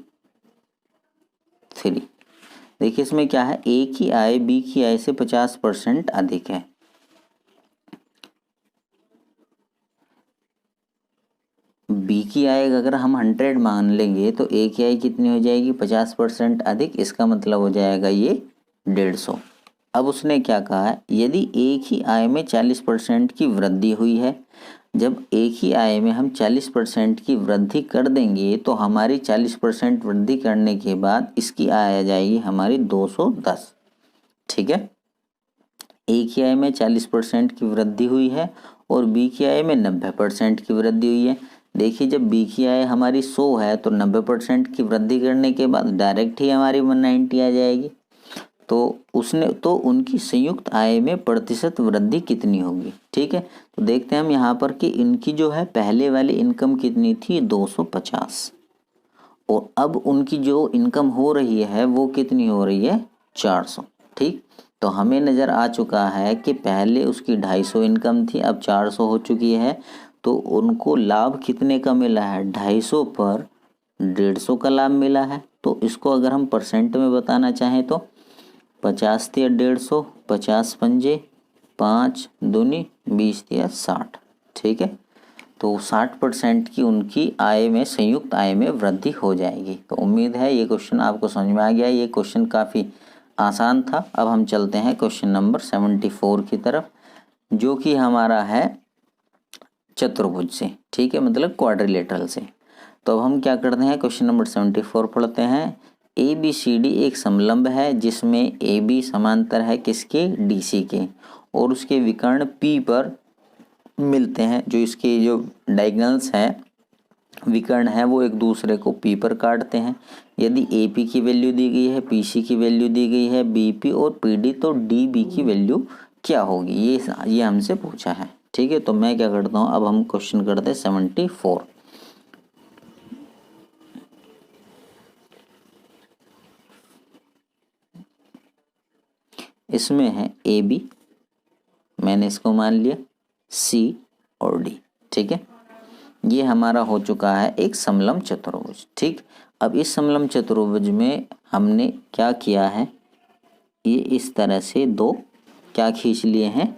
देखिए इसमें क्या है, ए की आय बी की आय से 50% अधिक है। बी की आय अगर हम 100 मान लेंगे तो ए की आय कितनी हो जाएगी, 50% अधिक, इसका मतलब हो जाएगा ये 150। अब उसने क्या कहा है, यदि ए की आय में 40% की वृद्धि हुई है, जब एक ही आय में हम 40% की वृद्धि कर देंगे तो हमारी 40% वृद्धि करने के बाद इसकी आय आ जाएगी हमारी 210। ठीक है, ए की आय में 40% की वृद्धि हुई है और बी की आय में 90% की वृद्धि हुई है। देखिए जब बी की आय हमारी 100 है तो 90% की वृद्धि करने के बाद डायरेक्ट ही हमारी 190 आ जाएगी। तो उनकी संयुक्त आय में प्रतिशत वृद्धि कितनी होगी। ठीक है, तो देखते हैं हम यहाँ पर कि इनकी जो है पहले वाली इनकम कितनी थी, 250, और अब उनकी जो इनकम हो रही है वो कितनी हो रही है, 400। ठीक, तो हमें नज़र आ चुका है कि पहले उसकी 250 इनकम थी, अब 400 हो चुकी है, तो उनको लाभ कितने का मिला है, 250 पर 150 का लाभ मिला है। तो इसको अगर हम परसेंट में बताना चाहें तो 50 × 150, 50 पंजे 5 दूनी 20 × 60। ठीक है, तो 60% की उनकी आय में, संयुक्त आय में वृद्धि हो जाएगी। तो उम्मीद है ये क्वेश्चन आपको समझ में आ गया। ये क्वेश्चन काफ़ी आसान था। अब हम चलते हैं क्वेश्चन नंबर 74 की तरफ, जो कि हमारा है चतुर्भुज से। ठीक है, मतलब क्वाड्रिलेटरल से। तो अब हम क्या करते हैं, क्वेश्चन नंबर 74 पढ़ते हैं। ए बी सी डी एक समलंब है जिसमें ए बी समांतर है किसके, डी सी के, और उसके विकर्ण पी पर मिलते हैं, जो इसके जो डायगोनल्स हैं, विकर्ण है, वो एक दूसरे को पी पर काटते हैं। यदि ए पी की वैल्यू दी गई है, पी सी की वैल्यू दी गई है, बी पी और पी डी, तो डी बी की वैल्यू क्या होगी, ये हमसे पूछा है। ठीक है, तो मैं क्या करता हूँ, अब हम क्वेश्चन करते हैं 74। इसमें है ए बी, मैंने इसको मान लिया सी और डी। ठीक है, ये हमारा हो चुका है एक समलम चतुर्भुज। ठीक, अब इस समलम चतुर्भुज में हमने क्या किया है, ये इस तरह से दो क्या खींच लिए हैं,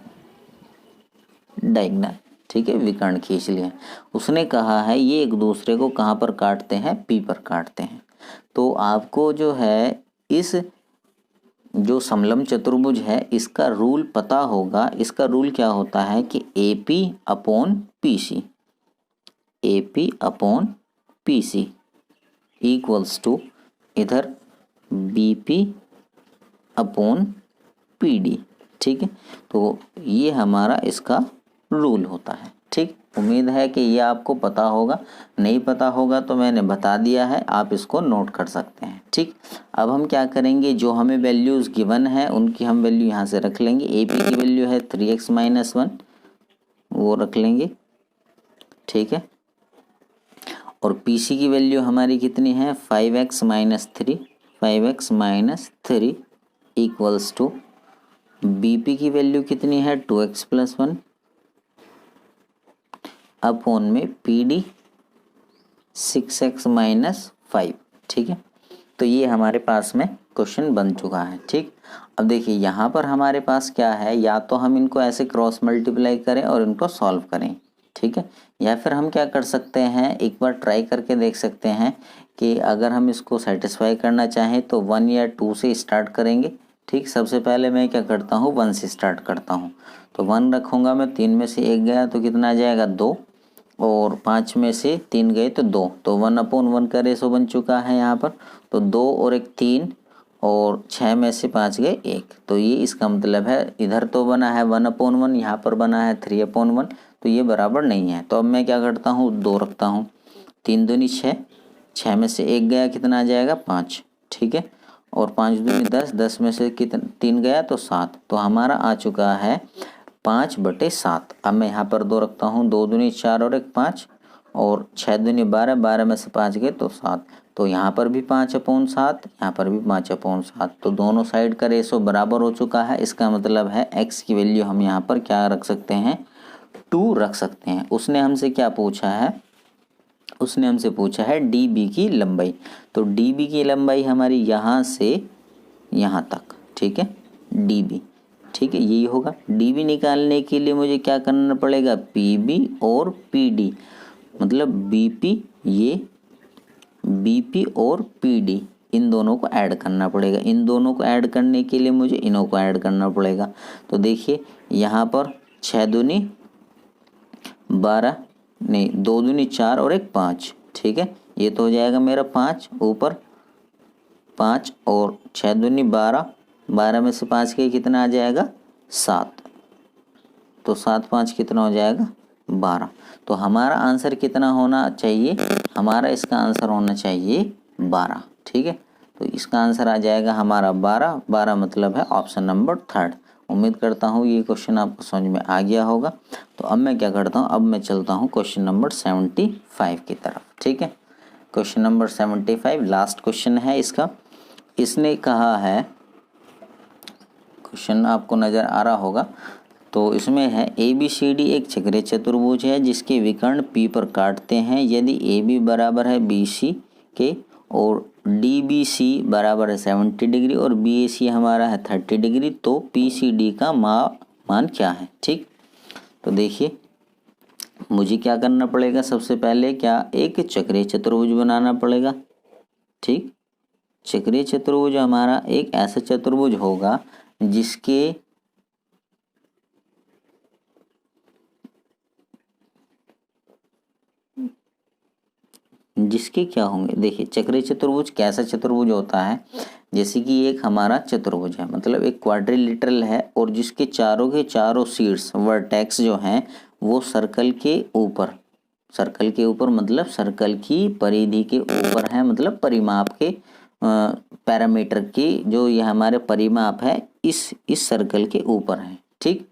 डायगोनल। ठीक है, विकर्ण खींच लिए। उसने कहा है ये एक दूसरे को कहाँ पर काटते हैं, पी पर काटते हैं। तो आपको जो है इस जो समलम चतुर्भुज है इसका रूल पता होगा। इसका रूल क्या होता है कि A P upon P C, A P upon P C equals to इधर B P upon P D. ठीक है, तो ये हमारा इसका रूल होता है। ठीक, उम्मीद है कि ये आपको पता होगा। नहीं पता होगा तो मैंने बता दिया है, आप इसको नोट कर सकते हैं। ठीक, अब हम क्या करेंगे, जो हमें वैल्यूज़ गिवन है उनकी हम वैल्यू यहाँ से रख लेंगे। ए पी की वैल्यू है 3x-1, वो रख लेंगे। ठीक है, और पी सी की वैल्यू हमारी कितनी है, 5x-3, 5x-3 equals to b p की वैल्यू कितनी है, 2x+1 अपॉन में पी डी 6x-5। ठीक है, तो ये हमारे पास में क्वेश्चन बन चुका है। ठीक, अब देखिए यहाँ पर हमारे पास क्या है, या तो हम इनको ऐसे क्रॉस मल्टीप्लाई करें और इनको सॉल्व करें। ठीक है, या फिर हम क्या कर सकते हैं, एक बार ट्राई करके देख सकते हैं कि अगर हम इसको सेटिस्फाई करना चाहें तो 1 या 2 से स्टार्ट करेंगे। ठीक, सबसे पहले मैं क्या करता हूँ, 1 से स्टार्ट करता हूँ। तो 1 रखूँगा मैं, 3 में से 1 गया तो कितना आ जाएगा, 2, और 5 में से 3 गए तो 2, तो 1/1 का रेशो बन चुका है यहाँ पर। तो 2 और 1 3, और 6 में से 5 गए 1, तो ये इसका मतलब है इधर तो बना है 1/1, यहाँ पर बना है 3/1, तो ये बराबर नहीं है। तो अब मैं क्या करता हूँ, 2 रखता हूँ, 3 दूनी 6, 6 में से 1 गया कितना आ जाएगा, 5। ठीक है, और 5 दूनी 10, 10 में से कितना 3 गया तो 7, तो हमारा आ चुका है 5/7। अब मैं यहाँ पर 2 रखता हूँ, 2 दूनी 4 और 1 5, और 6 दूनी 12, 12 में से 5 गए तो 7, तो यहाँ पर भी 5/7, यहाँ पर भी 5/7, तो दोनों साइड का रेशो बराबर हो चुका है। इसका मतलब है x की वैल्यू हम यहाँ पर क्या रख सकते हैं, 2 रख सकते हैं। उसने हमसे क्या पूछा है, उसने हमसे पूछा है डी बी की लंबाई। तो डी बी की लंबाई हमारी यहाँ से यहाँ तक, ठीक है, डी बी। ठीक है, यही होगा। डी बी निकालने के लिए मुझे क्या करना पड़ेगा, पी बी और पी डी, मतलब बी पी, ये बी पी और पी डी, इन दोनों को ऐड करना पड़ेगा। इन दोनों को ऐड करने के लिए मुझे इनों को ऐड करना पड़ेगा। तो देखिए यहाँ पर 6 दूनी 12, नहीं 2 दूनी 4 और 1 5, ठीक है, ये तो हो जाएगा मेरा 5, ऊपर 5 और 6 दूनी 12, 12 में से 5 के कितना आ जाएगा, 7, तो 7 5 कितना हो जाएगा, 12। तो हमारा आंसर कितना होना चाहिए, हमारा इसका आंसर होना चाहिए 12। ठीक है, तो इसका आंसर आ जाएगा हमारा 12। 12 मतलब है ऑप्शन नंबर 3। उम्मीद करता हूँ ये क्वेश्चन आपको समझ में आ गया होगा। तो अब मैं क्या करता हूँ, अब मैं चलता हूँ क्वेश्चन नंबर 75 की तरफ। ठीक है, क्वेश्चन नंबर 75 लास्ट क्वेश्चन है इसका। इसने कहा है, क्वेश्चन आपको नज़र आ रहा होगा, तो इसमें है ए बी सी डी एक चक्रीय चतुर्भुज है जिसके विकर्ण पी पर काटते हैं। यदि ए बी बराबर है बी सी के और डी बी सी बराबर है 70 डिग्री और बी ए सी हमारा है 30 डिग्री, तो पी सी डी का मान क्या है। ठीक, तो देखिए मुझे क्या करना पड़ेगा, सबसे पहले क्या एक चक्रीय चतुर्भुज बनाना पड़ेगा। ठीक, चक्रीय चतुर्भुज हमारा एक ऐसा चतुर्भुज होगा जिसके क्या होंगे, देखिए चक्रीय चतुर्भुज कैसा चतुर्भुज होता है, जैसे कि एक हमारा चतुर्भुज है, मतलब एक क्वाड्रिलेटरल है और जिसके चारों के चारों शीर्ष वर्टेक्स जो हैं वो सर्कल के ऊपर मतलब सर्कल की परिधि के ऊपर है, मतलब परिमाप के पैरामीटर की जो ये हमारे परिमाप है इस सर्कल के ऊपर है। ठीक,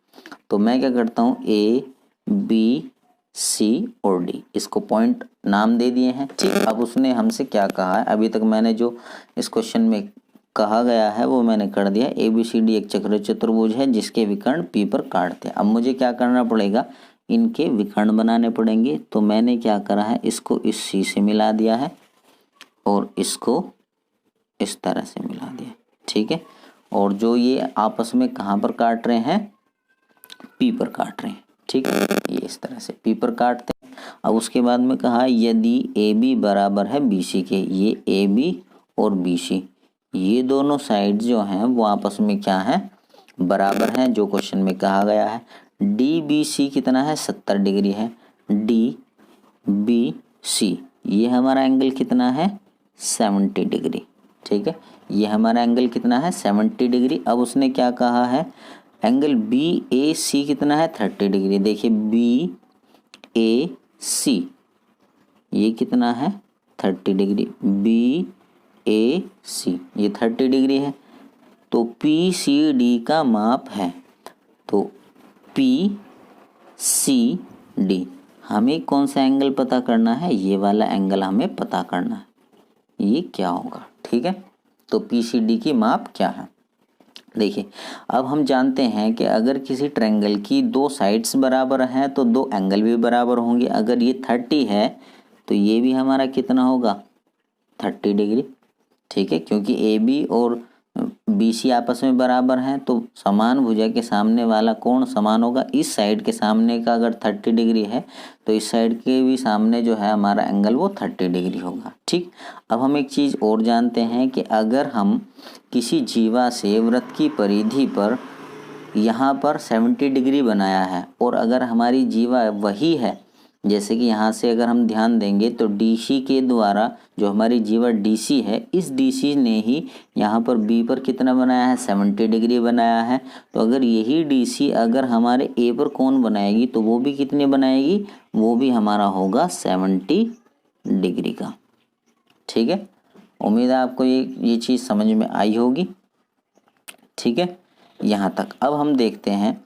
तो मैं क्या करता हूँ, ए बी सी और डी, इसको पॉइंट नाम दे दिए हैं। ठीक, अब उसने हमसे क्या कहा है, अभी तक मैंने जो इस क्वेश्चन में कहा गया है वो मैंने कर दिया। ए बी सी डी एक चतुर्भुज है जिसके विकर्ण पी पर काटते हैं। अब मुझे क्या करना पड़ेगा, इनके विकर्ण बनाने पड़ेंगे। तो मैंने क्या करा है, इसको इस सी से मिला दिया है और इसको इस तरह से मिला दिया। ठीक है, और जो ये आपस में कहाँ पर काट रहे हैं, पी पर काट रहे हैं। ठीक है, ये इस तरह से पी पर काटते हैं। अब उसके बाद में कहा यदि ए बी बराबर है बी सी के, ये ए बी और बी सी ये दोनों साइड जो हैं वो आपस में क्या है, बराबर हैं, जो क्वेश्चन में कहा गया है। डी बी सी कितना है, 70 डिग्री है। डी बी सी ये हमारा एंगल कितना है, 70 डिग्री। ठीक है, ये हमारा एंगल कितना है, 70 डिग्री। अब उसने क्या कहा है, एंगल बी ए सी कितना है, 30 डिग्री। देखिए बी ए सी ये कितना है, 30 डिग्री। बी ए सी ये 30 डिग्री है। तो पी सी डी का माप है, तो पी सी डी हमें कौन सा एंगल पता करना है, ये वाला एंगल हमें पता करना है, ये क्या होगा। ठीक है, तो पी सी डी की माप क्या है। देखिए अब हम जानते हैं कि अगर किसी ट्रायंगल की दो साइड्स बराबर हैं तो दो एंगल भी बराबर होंगे। अगर ये 30 है तो ये भी हमारा कितना होगा, 30 डिग्री। ठीक है, क्योंकि ए बी और बी सी आपस में बराबर हैं तो समान भुजा के सामने वाला कोण समान होगा। इस साइड के सामने का अगर 30 डिग्री है तो इस साइड के भी सामने जो है हमारा एंगल वो 30 डिग्री होगा। ठीक, अब हम एक चीज़ और जानते हैं कि अगर हम किसी जीवा से वृत्त की परिधि पर यहाँ पर 70 डिग्री बनाया है और अगर हमारी जीवा वही है, जैसे कि यहाँ से अगर हम ध्यान देंगे तो डीसी के द्वारा जो हमारी जीवा डीसी है, इस डीसी ने ही यहाँ पर बी पर कितना बनाया है, 70 डिग्री बनाया है। तो अगर यही डीसी अगर हमारे ए पर कोण बनाएगी तो वो भी कितनी बनाएगी, वो भी हमारा होगा 70 डिग्री का। ठीक है, उम्मीद है आपको ये चीज़ समझ में आई होगी। ठीक है, यहाँ तक। अब हम देखते हैं,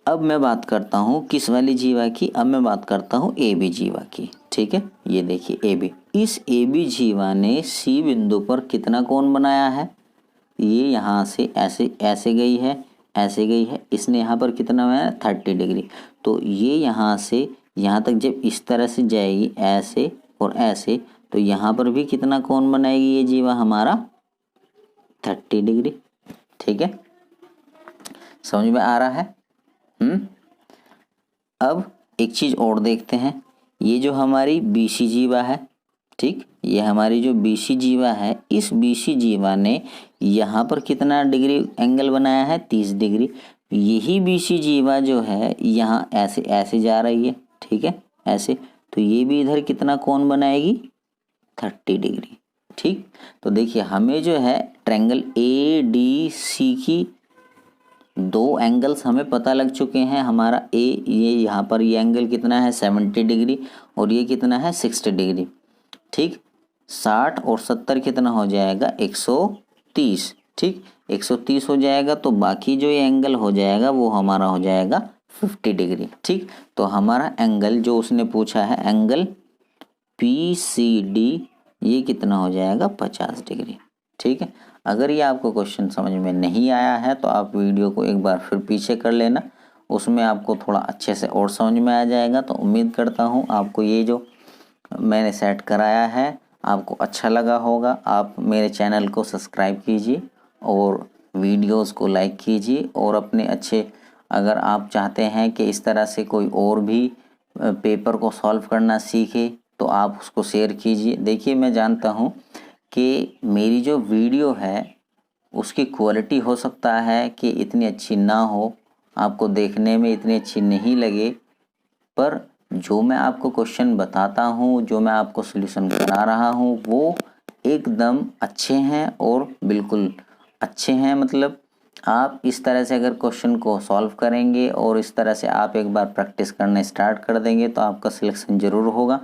अब मैं बात करता हूँ किस वाली जीवा की, अब मैं बात करता हूँ ए बी जीवा की। ठीक है, ये देखिए ए बी, इस ए बी जीवा ने सी बिंदु पर कितना कोण बनाया है, ये यहाँ से ऐसे ऐसे गई है, ऐसे गई है, इसने यहाँ पर कितना बनाया, 30 डिग्री। तो ये यहाँ से यहाँ तक जब इस तरह से जाएगी ऐसे और ऐसे, तो यहाँ पर भी कितना कोण बनाएगी ये जीवा हमारा, 30 डिग्री। ठीक है, समझ में आ रहा है। अब एक चीज़ और देखते हैं, ये जो हमारी बीसी जीवा है, ठीक, ये हमारी जो बीसी जीवा है, इस बीसी जीवा ने यहाँ पर कितना डिग्री एंगल बनाया है, 30 डिग्री। यही बीसी जीवा जो है यहाँ ऐसे ऐसे जा रही है, ठीक है, ऐसे, तो ये भी इधर कितना कोण बनाएगी, 30 डिग्री। ठीक, तो देखिए हमें जो है ट्रायंगल ए डी सी की दो एंगल्स हमें पता लग चुके हैं। हमारा ए, ये यहाँ पर ये एंगल कितना है, 70 डिग्री और ये कितना है, 60 डिग्री। ठीक, 60 और 70 कितना हो जाएगा, 130। ठीक, 130 हो जाएगा, तो बाकी जो ये एंगल हो जाएगा वो हमारा हो जाएगा 50 डिग्री। ठीक, तो हमारा एंगल जो उसने पूछा है, एंगल पी सी डी, ये कितना हो जाएगा, 50 डिग्री। ठीक है, अगर ये आपको क्वेश्चन समझ में नहीं आया है तो आप वीडियो को एक बार फिर पीछे कर लेना, उसमें आपको थोड़ा अच्छे से और समझ में आ जाएगा। तो उम्मीद करता हूँ आपको ये जो मैंने सेट कराया है आपको अच्छा लगा होगा। आप मेरे चैनल को सब्सक्राइब कीजिए और वीडियोस को लाइक कीजिए, और अपने अच्छे, अगर आप चाहते हैं कि इस तरह से कोई और भी पेपर को सॉल्व करना सीखे तो आप उसको शेयर कीजिए। देखिए मैं जानता हूँ कि मेरी जो वीडियो है उसकी क्वालिटी हो सकता है कि इतनी अच्छी ना हो, आपको देखने में इतनी अच्छी नहीं लगे, पर जो मैं आपको क्वेश्चन बताता हूँ, जो मैं आपको सॉल्यूशन करा रहा हूँ, वो एकदम अच्छे हैं और बिल्कुल अच्छे हैं, मतलब आप इस तरह से अगर क्वेश्चन को सॉल्व करेंगे और इस तरह से आप एक बार प्रैक्टिस करना स्टार्ट कर देंगे तो आपका सिलेक्शन ज़रूर होगा।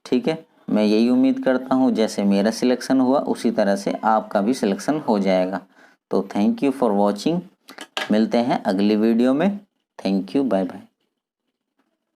ठीक है, मैं यही उम्मीद करता हूँ जैसे मेरा सिलेक्शन हुआ उसी तरह से आपका भी सिलेक्शन हो जाएगा। तो थैंक यू फॉर वॉचिंग, मिलते हैं अगली वीडियो में। Thank you, bye bye.